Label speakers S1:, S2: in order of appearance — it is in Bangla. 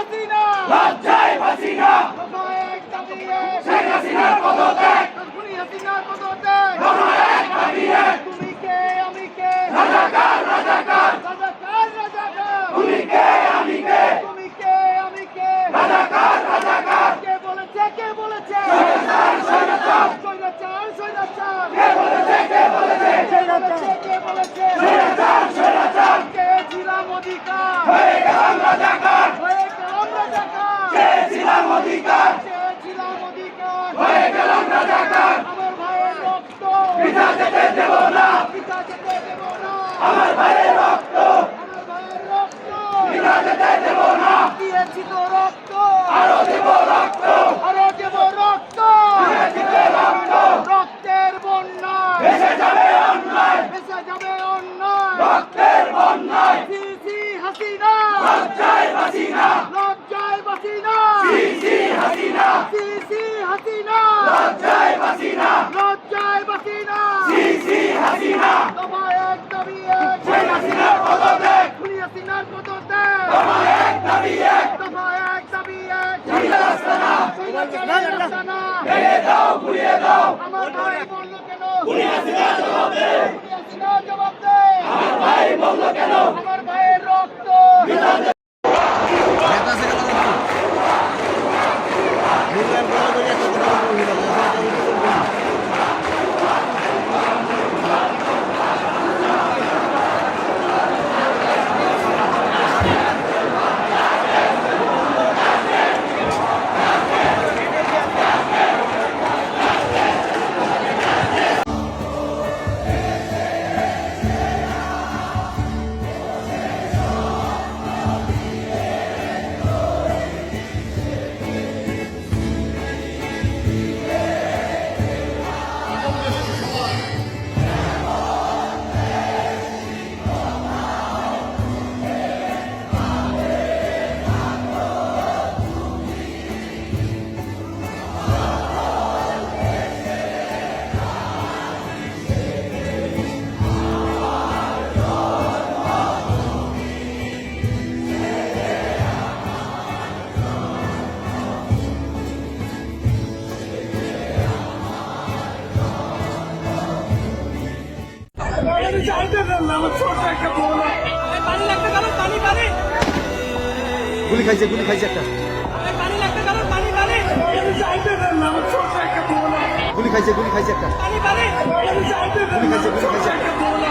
S1: হাসিনা
S2: লজ্জায় হাসিনা
S1: দফা এক দাবি এক
S2: শেখ হাসিনার পদত্যাগ
S1: খুনি হাসিনার পদত্যাগ
S2: দফা এক দাবি এক
S1: তুমি কে আমি কে
S2: রাজাকার রাজাকার
S1: রাজাকার রাজাকার
S2: তুমি কে আমি কে
S1: তুমি কে আমি কে
S2: রাজাকার রাজাকার
S1: কে বলেছে
S2: স্বৈরাচার স্বৈরাচার
S1: স্বৈরাচার স্বৈরাচার
S2: কে বলেছে
S1: কে বলেছে কে বলেছে
S2: স্বৈরাচার স্বৈরাচার
S1: কে ছিলাম অধিকার
S2: হয়ে গেলাম রাজাকার
S1: হয়ে গেলাম রাজাকার
S2: কে ছিলাম অধিকার
S1: কে ছিলাম অধিকার
S2: হয়ে গেলাম রাজাকার
S1: আমার ভাইয়ের রক্ত
S2: পিতা যেতে দেব না
S1: পিতা যেতে দেব না
S2: আমার ভাইয়ের রক্ত
S1: আমার ভাইয়ের রক্ত
S2: পিতা যেতে দেব না
S1: দিয়েছি তো রক্ত
S2: আরো দেব রক্ত
S1: আরো দেব রক্ত
S2: দিতে রক্ত
S1: রক্তের বন্যা
S2: ভেসে যাবে অন্যায়
S1: ভেসে যাবে অন্যায়
S2: রক্তের বন্যায়
S1: সিসি হাসিনা
S2: লজ্জায় হাসিনা
S1: লজ্জায় বাসিনা
S2: সিসি হাসিনা
S1: সিসি হাসিনা
S2: লজ্জায় হাসিনা
S1: লজ্জায় বাসিনা
S2: সিসি হাসিনা
S1: দফা এক দাবি এক
S2: শেখ হাসিনার পদত্যাগ
S1: খুনি হাসিনার পদত্যাগ
S2: দফা এক দাবি এক
S1: দফা এক দাবি এক
S2: রাস্তানা
S1: স্বৈরাচারের রাস্তানা
S2: ভেঙে দাও ঘুরিয়ে দাও
S1: আমার ভাই বললো কেন
S2: খুনি হাসিনা জবাব দে
S1: খুনি হাসিনা জবাব দে
S2: আমার ভাই বললো কেন
S1: আমার ভাইয়ের রক্ত
S3: গুলি খাইছে একটা গুলি খাইছে একটা গুলি খাইছে একটা